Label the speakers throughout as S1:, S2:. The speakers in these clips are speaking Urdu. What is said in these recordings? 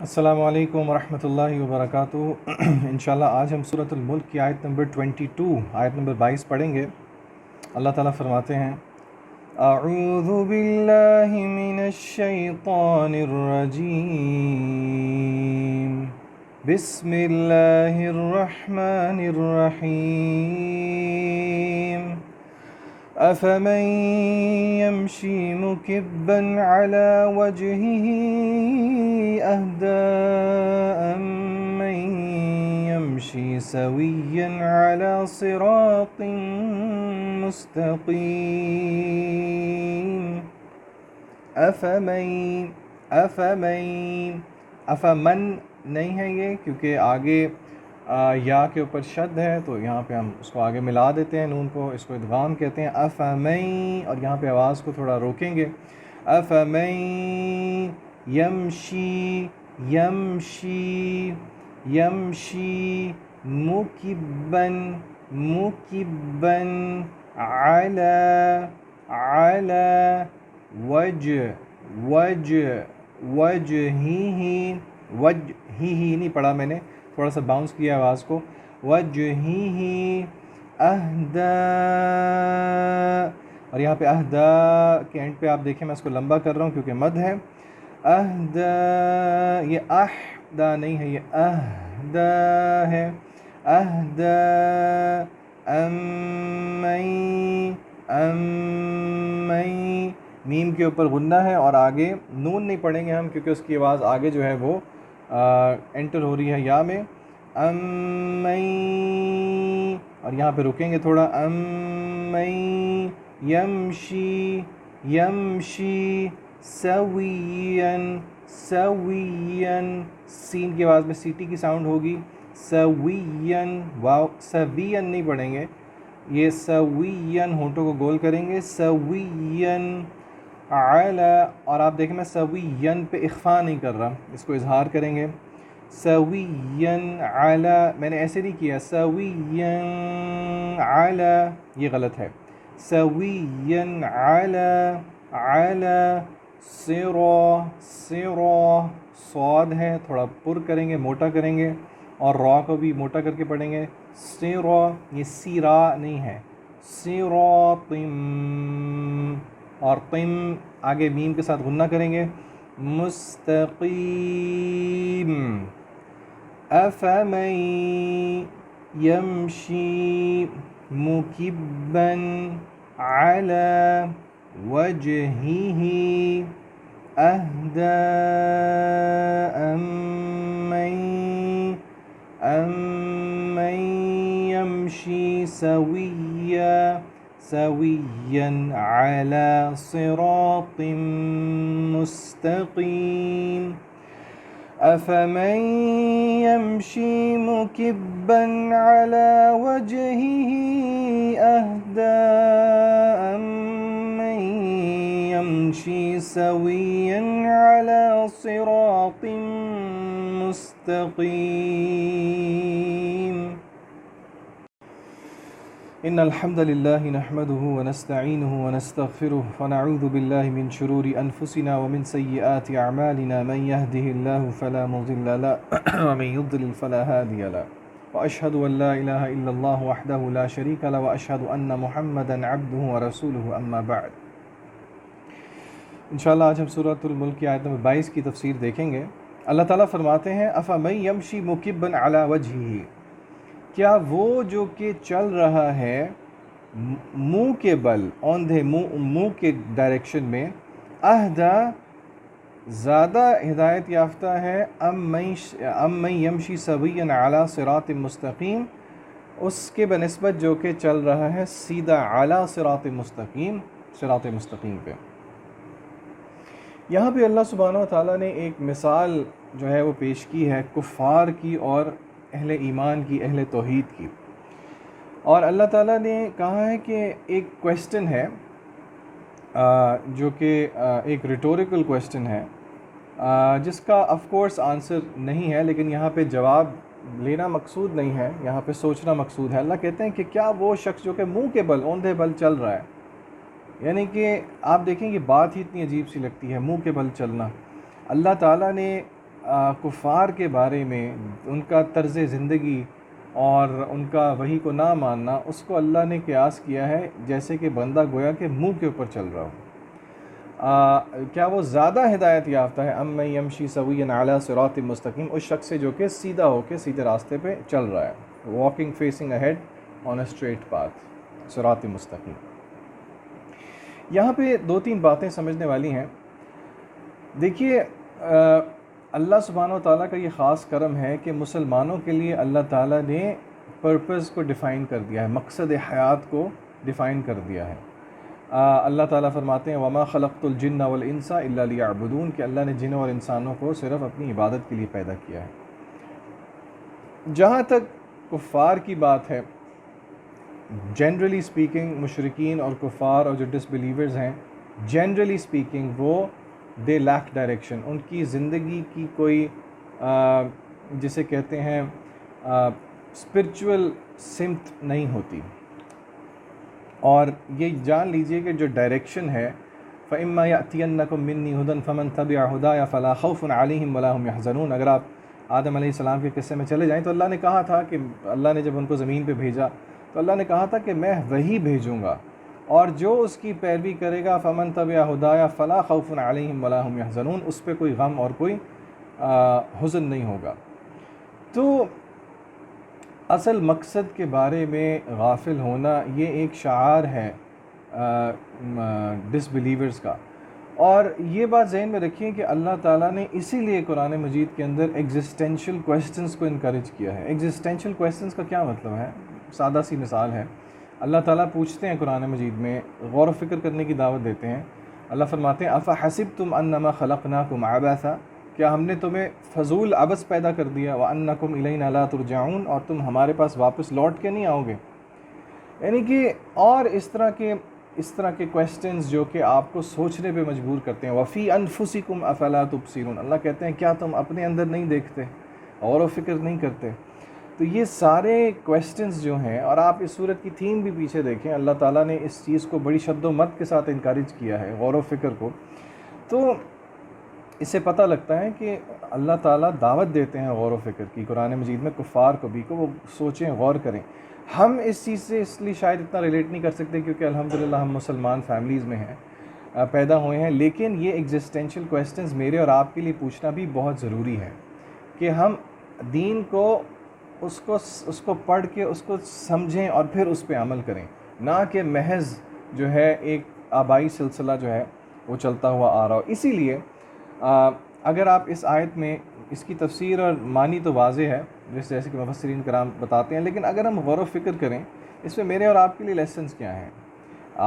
S1: السلام علیکم ورحمۃ اللہ وبرکاتہ۔ انشاءاللہ آج ہم سورۃ الملک کی آیت نمبر 22 آیت نمبر 22 پڑھیں گے۔ اللہ تعالیٰ فرماتے ہیں: اعوذ باللہ من الشیطان الرجیم، بسم اللہ الرحمن الرحیم۔ أفمن يمشي مكبا على وجهه أهدى أمن يمشي سويا على صراط مستقيم۔ افمن نہیں ہے یہ، کیونکہ آگے یا کے اوپر شد ہے، تو یہاں پہ ہم اس کو آگے ملا دیتے ہیں، نون کو، اس کو ادغام کہتے ہیں۔ افمن، اور یہاں پہ آواز کو تھوڑا روکیں گے۔ افمن یمشی یمشی یمشی مکبن مکبن علی وجہ وجہہ نہیں پڑھا میں نے، تھوڑا سا باؤنس کیا آواز کو۔ وجہہ اہدا، اور یہاں پہ اہدا کے اینڈ پہ آپ دیکھیں میں اس کو لمبا کر رہا ہوں کیونکہ مد ہے۔ اہدا، یہ اہدا نہیں ہے، یہ اہدا ہے۔ اہدا امن میم کے اوپر غنہ ہے، اور آگے نون نہیں پڑھیں گے ہم کیونکہ اس کی آواز آگے جو ہے وہ انٹر ہو رہی ہے یا میں۔ امن، اور یہاں پہ رکیں گے تھوڑا۔ امن یمشی یمشی سویاً سویاً، سین کی آواز میں سیٹی کی ساؤنڈ ہوگی۔ سویاً، واو سویاً نہیں پڑھیں گے، یہ سویاً ہونٹوں کو گول کریں گے۔ سویاً علی، اور آپ دیکھیں میں سویاً پہ اخفا نہیں کر رہا، اس کو اظہار کریں گے۔ سویاً علی، میں نے ایسے نہیں کیا، سویاً علی، یہ غلط ہے۔ سویاً علی صراط، صاد ہے، تھوڑا پر کریں گے، موٹا کریں گے، اور را کو بھی موٹا کر کے پڑھیں گے۔ صراط، یہ سیرا نہیں ہے، صراط، اور قم آگے میم کے ساتھ غنہ کریں گے۔ مستقیم، افمن یمشی مکبا علی وجہہ اہدی امن یمشی سویا علی صراط مستقیم۔ أفمن يمشي مكبا على وجهه أهدى أمن يمشي سويا على صراط مستقيم۔ إن الحمد لله نحمده ونستعينه ونستغفره ونعوذ بالله من شرور أنفسنا ومن سيئات أعمالنا، من يهده الله فلا مضل له ومن يضلل فلا هادي له، وأشهد أن لا إله إلا الله وحده لا شريك له، وأشهد أن محمدا عبده ورسوله، أما بعد۔ انشاءاللہ آج ہم سورۃ الملک کی آیت نمبر 22 کی تفسیر دیکھیں گے۔ اللہ تعالیٰ فرماتے ہیں: أَفَمَن يَمْشِي مُكِبًّا عَلَى وَجْهِهِ، کیا وہ جو کہ چل رہا ہے منہ کے بل، اوندھے منہ کے ڈائریکشن میں، اہدا زیادہ ہدایت یافتہ ہے، امن یمشی سویا علی صراط مستقیم، اس کے بنسبت جو کہ چل رہا ہے سیدھا علی صراط مستقیم، صراط مستقیم پہ۔ یہاں پہ اللہ سبحانہ و تعالیٰ نے ایک مثال جو ہے وہ پیش کی ہے کفار کی اور اہل ایمان کی، اہل توحید کی، اور اللہ تعالیٰ نے کہا ہے کہ ایک کویسچن ہے جو کہ ایک ریٹوریکل کویسچن ہے، جس کا آف کورس آنسر نہیں ہے، لیکن یہاں پہ جواب لینا مقصود نہیں ہے، یہاں پہ سوچنا مقصود ہے۔ اللہ کہتے ہیں کہ کیا وہ شخص جو کہ منہ کے بل، اوندھے بل چل رہا ہے، یعنی کہ آپ دیکھیں کہ بات ہی اتنی عجیب سی لگتی ہے، منہ کے بل چلنا۔ اللہ تعالیٰ نے کفار کے بارے میں ان کا طرز زندگی اور ان کا وحی کو نہ ماننا، اس کو اللہ نے قیاس کیا ہے جیسے کہ بندہ گویا کہ منہ کے اوپر چل رہا ہو۔ کیا وہ زیادہ ہدایت یافتہ ہے ام من یمشی سویا علی صراط مستقیم، اس شخص سے جو کہ سیدھا ہو کے سیدھے راستے پہ چل رہا ہے، walking facing ahead on a straight path, صراط مستقیم۔ یہاں پہ 2-3 باتیں سمجھنے والی ہیں۔ دیکھیے اللہ سبحانہ و تعالیٰ کا یہ خاص کرم ہے کہ مسلمانوں کے لیے اللہ تعالیٰ نے پرپز کو ڈیفائن کر دیا ہے، مقصد حیات کو ڈیفائن کر دیا ہے۔ اللہ تعالیٰ فرماتے ہیں وما خلقت الجن والانس الا لیعبدون، کہ اللہ نے جنوں اور انسانوں کو صرف اپنی عبادت کے لیے پیدا کیا ہے۔ جہاں تک کفار کی بات ہے، جنرلی سپیکنگ مشرکین اور کفار اور جو ڈس بلیورز ہیں، جنرلی سپیکنگ وہ دے لیک ڈائریکشن، ان کی زندگی کی کوئی جسے کہتے ہیں اسپرچول سمت نہیں ہوتی، اور یہ جان لیجئے کہ جو ڈائریکشن ہے فَإِمَّا يَأْتِيَنَّكُم مِّنِّي هُدًى فَمَن تَبِعَ هُدَايَ فَلَا خَوْفٌ عَلَيْهِمْ وَلَا هُمْ يَحْزَنُونَ۔ اگر آپ آدم علیہ السلام کے قصے میں چلے جائیں تو اللہ نے کہا تھا کہ اللہ نے جب ان کو زمین پہ بھیجا تو اللہ نے کہا تھا کہ میں وہی بھیجوں گا، اور جو اس کی پیروی کرے گا فَمَن تَبِعَ هُدَايَ فَلَا خَوْفٌ عَلَيْهِمْ وَلَا هُمْ يَحْزَنُونَ، اس پہ کوئی غم اور کوئی حزن نہیں ہوگا۔ تو اصل مقصد کے بارے میں غافل ہونا یہ ایک شعار ہے ڈس بلیورز کا، اور یہ بات ذہن میں رکھیں کہ اللہ تعالیٰ نے اسی لیے قرآن مجید کے اندر ایگزسٹینشل کویسچنز کو انکریج کیا ہے۔ ایگزسٹینشل کویسچنز کا کیا مطلب ہے؟ سادہ سی مثال ہے، اللہ تعالیٰ پوچھتے ہیں قرآن مجید میں، غور و فکر کرنے کی دعوت دیتے ہیں۔ اللہ فرماتے ہیں افحسبتم انما خلقناکم عبثا، کیا ہم نے تمہیں فضول عبث پیدا کر دیا، وانکم الینا لا ترجعون، اور تم ہمارے پاس واپس لوٹ کے نہیں آؤ گے؟ یعنی کہ اور اس طرح کے کویسچنز جو کہ آپ کو سوچنے پہ مجبور کرتے ہیں۔ وفی انفسکم افلا تبصرون، اللہ کہتے ہیں کیا تم اپنے اندر نہیں دیکھتے، غور و فکر نہیں کرتے؟ تو یہ سارے کویسچنز جو ہیں، اور آپ اس صورت کی تھیم بھی پیچھے دیکھیں، اللہ تعالیٰ نے اس چیز کو بڑی شد و مت کے ساتھ انکریج کیا ہے، غور و فکر کو۔ تو اس سے پتہ لگتا ہے کہ اللہ تعالیٰ دعوت دیتے ہیں غور و فکر کی قرآن مجید میں، کفار کو بھی، کہ وہ سوچیں، غور کریں۔ ہم اس چیز سے اس لیے شاید اتنا ریلیٹ نہیں کر سکتے کیونکہ الحمدللہ ہم مسلمان فیملیز میں ہیں، پیدا ہوئے ہیں، لیکن یہ ایگزسٹینشل کویسچنز میرے اور آپ کے لیے پوچھنا بھی بہت ضروری ہے کہ ہم دین کو اس کو پڑھ کے اس کو سمجھیں اور پھر اس پہ عمل کریں، نہ کہ محض جو ہے ایک آبائی سلسلہ جو ہے وہ چلتا ہوا آ رہا ہو۔ اسی لیے اگر آپ اس آیت میں اس کی تفسیر اور معنی تو واضح ہے جیسے کہ مفسرین کرام بتاتے ہیں، لیکن اگر ہم غور و فکر کریں اس میں میرے اور آپ کے لیے لیسنز کیا ہیں؟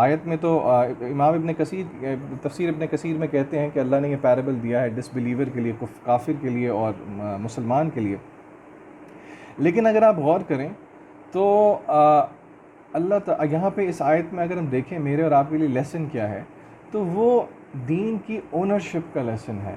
S1: آیت میں تو امام ابن کثیر تفسیر ابن کثیر میں کہتے ہیں کہ اللہ نے یہ پیرابل دیا ہے ڈس بلیور کے لیے، کافر کے لیے اور مسلمان کے لیے، لیکن اگر آپ غور کریں تو اللہ یہاں پہ اس آیت میں اگر ہم دیکھیں میرے اور آپ کے لیے لیسن کیا ہے، تو وہ دین کی اونرشپ کا لیسن ہے۔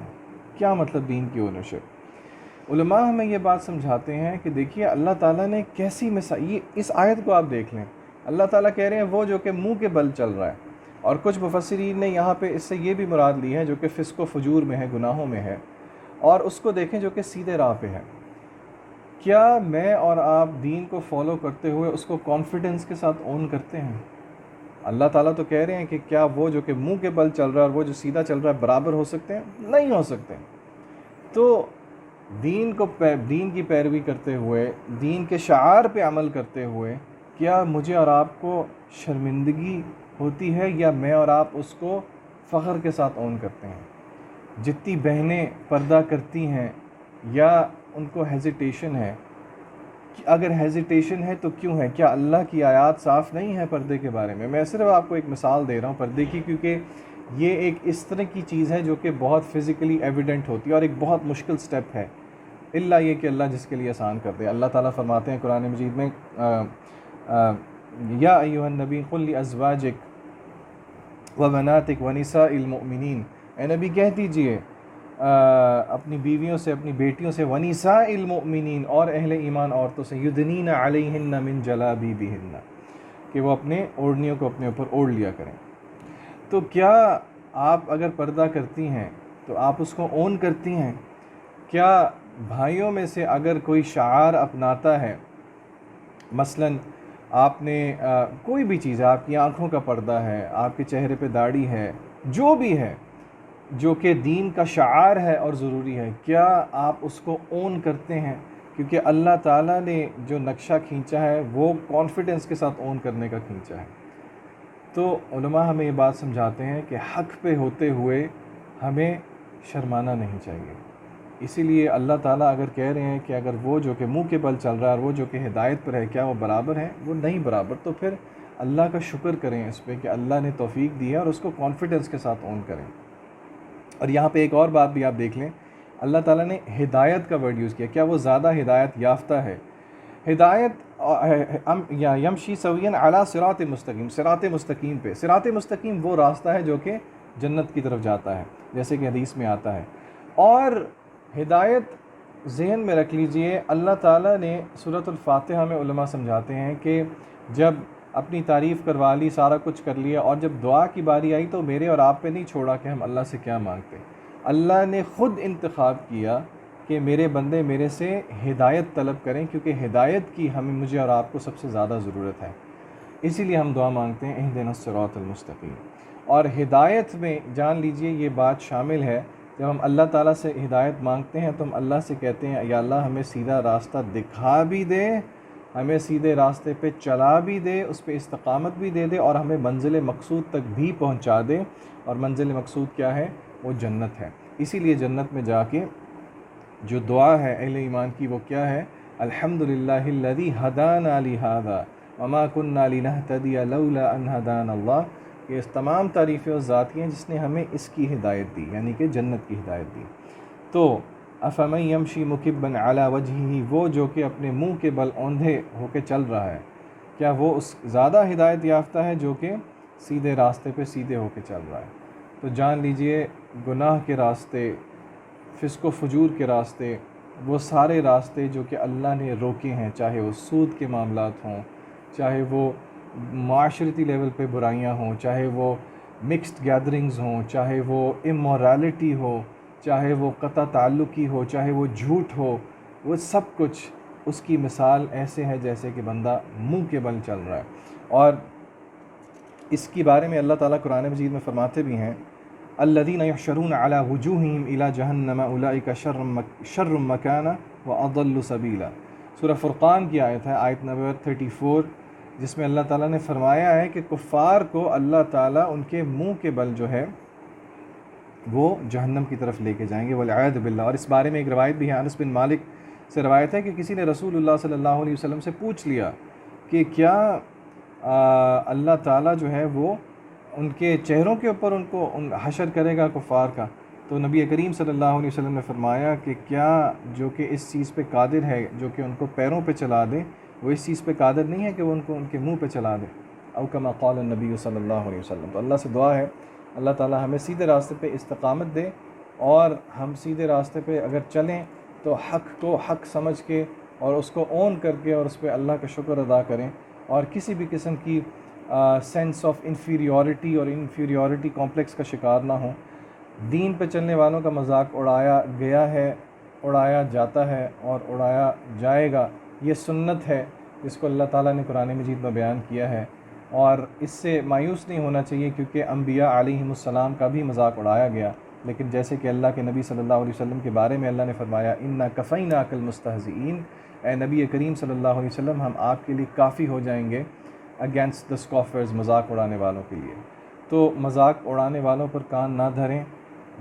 S1: کیا مطلب دین کی اونرشپ؟ علماء ہمیں یہ بات سمجھاتے ہیں کہ دیکھیے اللہ تعالیٰ نے کیسی مثال، اس آیت کو آپ دیکھ لیں، اللہ تعالیٰ کہہ رہے ہیں وہ جو کہ منہ کے بل چل رہا ہے، اور کچھ مفسرین نے یہاں پہ اس سے یہ بھی مراد لی ہے جو کہ فسق و فجور میں ہے، گناہوں میں ہے، اور اس کو دیکھیں جو کہ سیدھے راہ پہ ہے۔ کیا میں اور آپ دین کو فالو کرتے ہوئے اس کو کانفیڈنس کے ساتھ اون کرتے ہیں؟ اللہ تعالیٰ تو کہہ رہے ہیں کہ کیا وہ جو کہ منہ کے بل چل رہا ہے اور وہ جو سیدھا چل رہا ہے برابر ہو سکتے ہیں؟ نہیں ہو سکتے۔ تو دین کی پیروی کرتے ہوئے، دین کے شعار پہ عمل کرتے ہوئے، کیا مجھے اور آپ کو شرمندگی ہوتی ہے یا میں اور آپ اس کو فخر کے ساتھ اون کرتے ہیں؟ جتنی بہنیں پردہ کرتی ہیں یا ان کو ہیزیٹیشن ہے، اگر ہیزیٹیشن ہے تو کیوں ہے؟ کیا اللہ کی آیات صاف نہیں ہے پردے کے بارے میں؟ میں صرف آپ کو ایک مثال دے رہا ہوں پردے کی، کیونکہ یہ ایک اس طرح کی چیز ہے جو کہ بہت فزیکلی ایویڈنٹ ہوتی ہے اور ایک بہت مشکل سٹیپ ہے، الا یہ کہ اللہ جس کے لیے آسان کر دے۔ اللہ تعالیٰ فرماتے ہیں قرآن مجید میں یا ایھا النبی قل لازواجک وبناتک ونساء المؤمنین، اے نبی کہہ دیجئے اپنی بیویوں سے، اپنی بیٹیوں سے، ونساء المؤمنین، اور اہل ایمان عورتوں سے، یدنین علیہن من جلابیبہن، کہ وہ اپنے اوڑھنیوں کو اپنے اوپر اوڑھ لیا کریں۔ تو کیا آپ اگر پردہ کرتی ہیں تو آپ اس کو اون کرتی ہیں؟ کیا بھائیوں میں سے اگر کوئی شعار اپناتا ہے، مثلاً آپ نے کوئی بھی چیز ہے، آپ کی آنکھوں کا پردہ ہے، آپ کے چہرے پہ داڑھی ہے، جو بھی ہے جو کہ دین کا شعار ہے اور ضروری ہے، کیا آپ اس کو اون کرتے ہیں؟ کیونکہ اللہ تعالیٰ نے جو نقشہ کھینچا ہے وہ کانفیڈنس کے ساتھ اون کرنے کا کھینچا ہے۔ تو علماء ہمیں یہ بات سمجھاتے ہیں کہ حق پہ ہوتے ہوئے ہمیں شرمانا نہیں چاہیے۔ اسی لیے اللہ تعالیٰ اگر کہہ رہے ہیں کہ اگر وہ جو کہ منہ کے بل چل رہا ہے اور وہ جو کہ ہدایت پر ہے، کیا وہ برابر ہے؟ وہ نہیں برابر، تو پھر اللہ کا شکر کریں اس پہ کہ اللہ نے توفیق دی ہے، اور اس کو کانفیڈنس کے ساتھ اون کریں۔ اور یہاں پہ ایک اور بات بھی آپ دیکھ لیں، اللہ تعالیٰ نے ہدایت کا ورڈ یوز کیا، کیا وہ زیادہ ہدایت یافتہ ہے؟ ہدایت یا یمشی سویاً علی صراط مستقیم، صراط مستقیم پہ، صراط مستقیم وہ راستہ ہے جو کہ جنت کی طرف جاتا ہے، جیسے کہ حدیث میں آتا ہے۔ اور ہدایت ذہن میں رکھ لیجئے، اللہ تعالیٰ نے سورۃ الفاتحہ میں علماء سمجھاتے ہیں کہ جب اپنی تعریف کروا لی، سارا کچھ کر لیا، اور جب دعا کی باری آئی تو میرے اور آپ پہ نہیں چھوڑا کہ ہم اللہ سے کیا مانگتے، اللہ نے خود انتخاب کیا کہ میرے بندے میرے سے ہدایت طلب کریں، کیونکہ ہدایت کی مجھے اور آپ کو سب سے زیادہ ضرورت ہے، اسی لیے ہم دعا مانگتے ہیں اہدنا الصراط المستقیم۔ اور ہدایت میں جان لیجئے یہ بات شامل ہے، جب ہم اللہ تعالیٰ سے ہدایت مانگتے ہیں تو ہم اللہ سے کہتے ہیں یا اللہ ہمیں سیدھا راستہ دکھا بھی دے، ہمیں سیدھے راستے پہ چلا بھی دے، اس پہ استقامت بھی دے دے، اور ہمیں منزل مقصود تک بھی پہنچا دے۔ اور منزل مقصود کیا ہے؟ وہ جنت ہے۔ اسی لیے جنت میں جا کے جو دعا ہے اہل ایمان کی وہ کیا ہے؟ الحمدللہ الذی ہدانا لہذا وما کنا لنہتدی لولا ان ہدانا اللہ۔ یہ تمام تعریفیں اس ذات کی ہیں جس نے ہمیں اس کی ہدایت دی، یعنی کہ جنت کی ہدایت دی۔ تو افمن یمشی مکبا علی وجہہ، وہ جو کہ اپنے منہ کے بل اوندھے ہو کے چل رہا ہے، کیا وہ اس زیادہ ہدایت یافتہ ہے جو کہ سیدھے راستے پہ سیدھے ہو کے چل رہا ہے؟ تو جان لیجئے گناہ کے راستے، فسق و فجور کے راستے، وہ سارے راستے جو کہ اللہ نے روکے ہیں، چاہے وہ سود کے معاملات ہوں، چاہے وہ معاشرتی لیول پہ برائیاں ہوں، چاہے وہ مکسڈ گیدرنگز ہوں، چاہے وہ امورالٹی ہو، چاہے وہ قطع تعلقی ہو، چاہے وہ جھوٹ ہو، وہ سب کچھ اس کی مثال ایسے ہے جیسے کہ بندہ منہ کے بل چل رہا ہے۔ اور اس کے بارے میں اللہ تعالیٰ قرآن مجید میں فرماتے بھی ہیں الذین یحشرون علی وجوہہم الی جہنم اولئک شر مکانا واضل سبیلا۔ سورہ فرقان کی آیت ہے، آیت نمبر 34، جس میں اللہ تعالیٰ نے فرمایا ہے کہ کفار کو اللہ تعالیٰ ان کے منہ کے بل جو ہے وہ جہنم کی طرف لے کے جائیں گے والعیاذ باللہ۔ اور اس بارے میں ایک روایت بھی ہے، انس بن مالک سے روایت ہے کہ کسی نے رسول اللہ صلی اللہ علیہ وسلم سے پوچھ لیا کہ کیا اللہ تعالیٰ جو ہے وہ ان کے چہروں کے اوپر ان کو حشر کرے گا کفار کا؟ تو نبی کریم صلی اللہ علیہ وسلم نے فرمایا کہ کیا جو کہ اس چیز پہ قادر ہے، جو کہ ان کو پیروں پہ چلا دے، وہ اس چیز پہ قادر نہیں ہے کہ وہ ان کو ان کے منہ پہ چلا دے؟ او کما قال النبی صلی اللہ علیہ وسلم۔ تو اللہ سے دعا ہے اللہ تعالیٰ ہمیں سیدھے راستے پہ استقامت دے، اور ہم سیدھے راستے پہ اگر چلیں تو حق کو حق سمجھ کے اور اس کو اون کر کے اور اس پہ اللہ کا شکر ادا کریں، اور کسی بھی قسم کی سینس آف انفیریورٹی اور انفیریورٹی کمپلیکس کا شکار نہ ہوں۔ دین پہ چلنے والوں کا مذاق اڑایا گیا ہے، اڑایا جاتا ہے اور اڑایا جائے گا، یہ سنت ہے جس کو اللہ تعالیٰ نے قرآن مجید میں بیان کیا ہے، اور اس سے مایوس نہیں ہونا چاہیے، کیونکہ انبیاء علیہم السلام کا بھی مذاق اڑایا گیا، لیکن جیسے کہ اللہ کے نبی صلی اللہ علیہ وسلم کے بارے میں اللہ نے فرمایا انا کفیناک المستہزئین، اے نبی کریم صلی اللہ علیہ وسلم ہم آپ کے لیے کافی ہو جائیں گے اگینسٹ دا اسکافرز، مذاق اڑانے والوں کے لیے۔ تو مذاق اڑانے والوں پر کان نہ دھریں،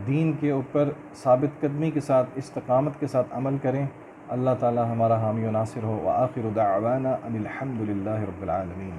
S1: دین کے اوپر ثابت قدمی کے ساتھ استقامت کے ساتھ عمل کریں۔ اللہ تعالی ہمارا حامی و ناصر ہو۔ وآخر دعوانا ان الحمد للہ رب العالمین۔